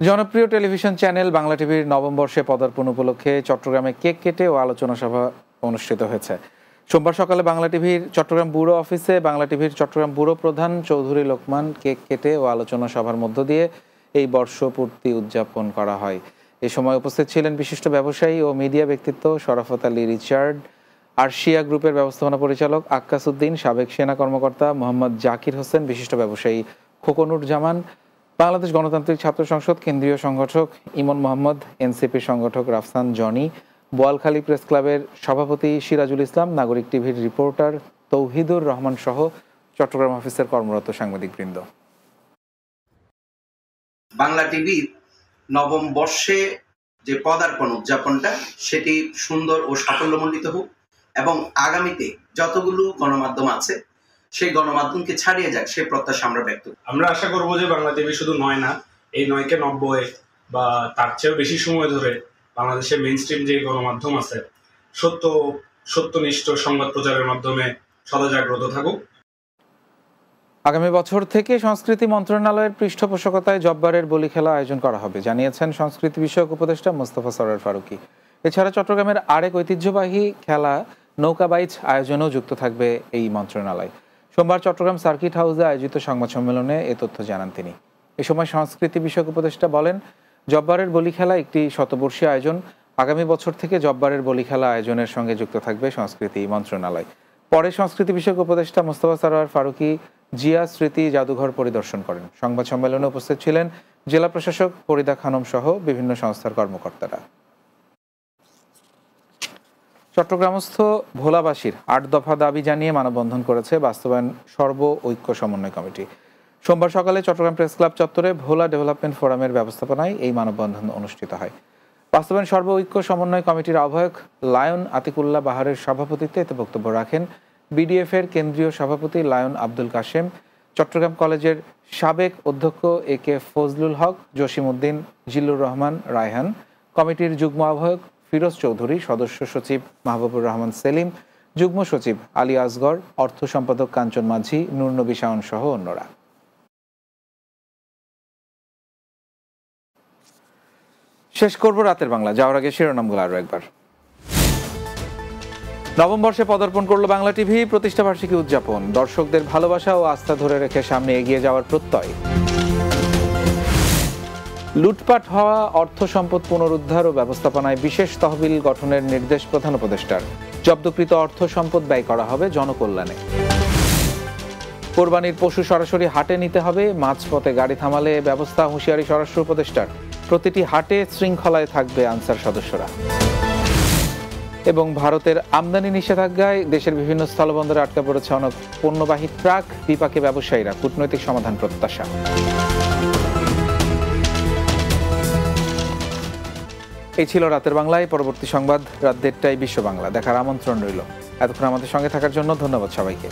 জনপ্রিয় television channel Bangla টিভির নবম বর্ষে পদার্পণ উপলক্ষে চট্টগ্রামে কেক কেটে ও আলোচনা সভা অনুষ্ঠিত হয়েছে। সোমবার সকালে বাংলা টিভির চট্টগ্রাম ব্যুরো অফিসে বাংলা টিভির চট্টগ্রাম ব্যুরো প্রধান চৌধুরী লোকমান কেক কেটে ও আলোচনা সভার মধ্য দিয়ে এই বর্ষপূর্তি উদযাপন করা হয়। এ সময় উপস্থিত ছিলেন বিশিষ্ট ব্যবসায়ী ও মিডিয়া ব্যক্তিত্ব শরাফত আলী রিচার্ড, আরশিয়া গ্রুপের ব্যবস্থাপনা পরিচালক আক্কাস উদ্দিন, সাবেক সেনা কর্মকর্তা মোহাম্মদ জাকির হোসেন, বিশিষ্ট ব্যবসায়ী খোকনুর জামান, বাংলাদেশ গণতান্ত্রিক ছাত্র সংসদ কেন্দ্রীয় সংগঠক ইমন মোহাম্মদ, এনসিপির সংগঠক রাফসান জনি, বোয়ালখালী প্রেস ক্লাবের সভাপতি সিরাজুল ইসলাম, নাগরিক টিভির রিপোর্টার তৌহিদুর রহমান সহ চট্টগ্রাম অফিসের কর্মরত সাংবাদিকবৃন্দ। বাংলা টিভির নবম বর্ষে যে পদার্পণ উদযাপনটা সেটি সুন্দর ও সাফল্যমণ্ডিত হোক এবং আগামীতে যতগুলো গণমাধ্যম আছে সেই গণমাধ্যমকে ছাড়িয়ে যাক সে প্রত্যাশা আমরা ব্যক্ত করি। আমরা আশা করবো যে বাংলা টিভি শুধু 9 না, এই 9কে 90 বা তার চেয়েও বেশি সময় ধরে বাংলাদেশের মেইন স্ট্রিম যে গণমাধ্যম আছে সত্যনিষ্ঠ সংবাদ প্রচারের মাধ্যমে সদা জাগ্রত থাকুক। আগামী বছর থেকে সংস্কৃতি মন্ত্রণালয়ের পৃষ্ঠপোষকতায় জব্বারের বলি খেলা আয়োজন করা হবে, জানিয়েছেন সংস্কৃতি বিষয়ক উপদেষ্টা মোস্তফা সরোয়ার ফারুকী। এছাড়া চট্টগ্রামের আরেক ঐতিহ্যবাহী খেলা নৌকাবাইচ আয়োজনেও যুক্ত থাকবে এই মন্ত্রণালয়। সোমবার চট্টগ্রাম সার্কিট হাউসে আয়োজিত সংবাদ সম্মেলনে এ তথ্য জানান তিনি। এ সময় সংস্কৃতি বিষয়ক উপদেষ্টা বলেন, জব্বারের বলি খেলা একটি শতবর্ষী আয়োজন। আগামী বছর থেকে জব্বারের বলি খেলা আয়োজনের সঙ্গে যুক্ত থাকবে সংস্কৃতি মন্ত্রণালয়। পরে সংস্কৃতি বিষয়ক উপদেষ্টা মোস্তফা সরোয়ার ফারুকী জিয়া স্মৃতি জাদুঘর পরিদর্শন করেন। সংবাদ সম্মেলনে উপস্থিত ছিলেন জেলা প্রশাসক ফরিদা খানম সহ বিভিন্ন সংস্থার কর্মকর্তারা। চট্টগ্রামস্থ ভোলাবাসীর 8 দফা দাবি জানিয়ে মানববন্ধন করেছে বাস্তবায়ন সর্ব ঐক্য সমন্বয় কমিটি। সোমবার সকালে চট্টগ্রাম প্রেস ক্লাব চত্বরে ভোলা ডেভেলপমেন্ট ফোরামের ব্যবস্থাপনায় এই মানববন্ধন অনুষ্ঠিত হয়। বাস্তবায়ন সর্ব ঐক্য সমন্বয় কমিটির আহ্বায়ক লায়ন আতিকুল্লাহ বাহারের সভাপতিত্বে এতে বক্তব্য রাখেন বিডিএফ এর কেন্দ্রীয় সভাপতি লায়ন আব্দুল কাশেম, চট্টগ্রাম কলেজের সাবেক অধ্যক্ষ একে ফজলুল হক, জসিম উদ্দিন, জিল্লুর রহমান রায়হান, কমিটির যুগ্ম আহ্বায়ক ফিরোজ চৌধুরী, সদস্য সচিব মাহবুবুর রহমান সেলিম, যুগ্ম সচিব আলী আসগর, অর্থ সম্পাদক কাঞ্চন মাঝি, নূর নবী শাওন সহ অন্যরা। শেষ করব রাতের বাংলা, যাওয়ার আগে শিরোনামগুলো আরো একবার। নবম বর্ষে পদার্পণ করল বাংলা টিভি, প্রতিষ্ঠাবার্ষিকী উদযাপন, দর্শকদের ভালোবাসা ও আস্থা ধরে রেখে সামনে এগিয়ে যাওয়ার প্রত্যয়। লুটপাট হওয়া অর্থ সম্পদ পুনরুদ্ধার ও ব্যবস্থাপনায় বিশেষ তহবিল গঠনের নির্দেশ প্রধান উপদেষ্টার, জব্দকৃত অর্থ সম্পদ ব্যয় করা হবে জনকল্যাণে। কোরবানির পশু সরাসরি হাটে নিতে হবে, মাঝপথে গাড়ি থামালে ব্যবস্থা হুঁশিয়ারি স্বরাষ্ট্র উপদেষ্টার, প্রতিটি হাটে শৃঙ্খলায় থাকবে আনসার সদস্যরা। এবং ভারতের আমদানি নিষেধাজ্ঞায় দেশের বিভিন্ন স্থলবন্দরে আটকা পড়েছে অনেক পণ্যবাহী ট্রাক, বিপাকে ব্যবসায়ীরা, কূটনৈতিক সমাধান প্রত্যাশা। এই ছিল রাতের বাংলায়। পরবর্তী সংবাদ রাত 1:30টায় বিশ্ব বাংলা দেখার আমন্ত্রণ রইল। এতক্ষণ আমাদের সঙ্গে থাকার জন্য ধন্যবাদ সবাইকে।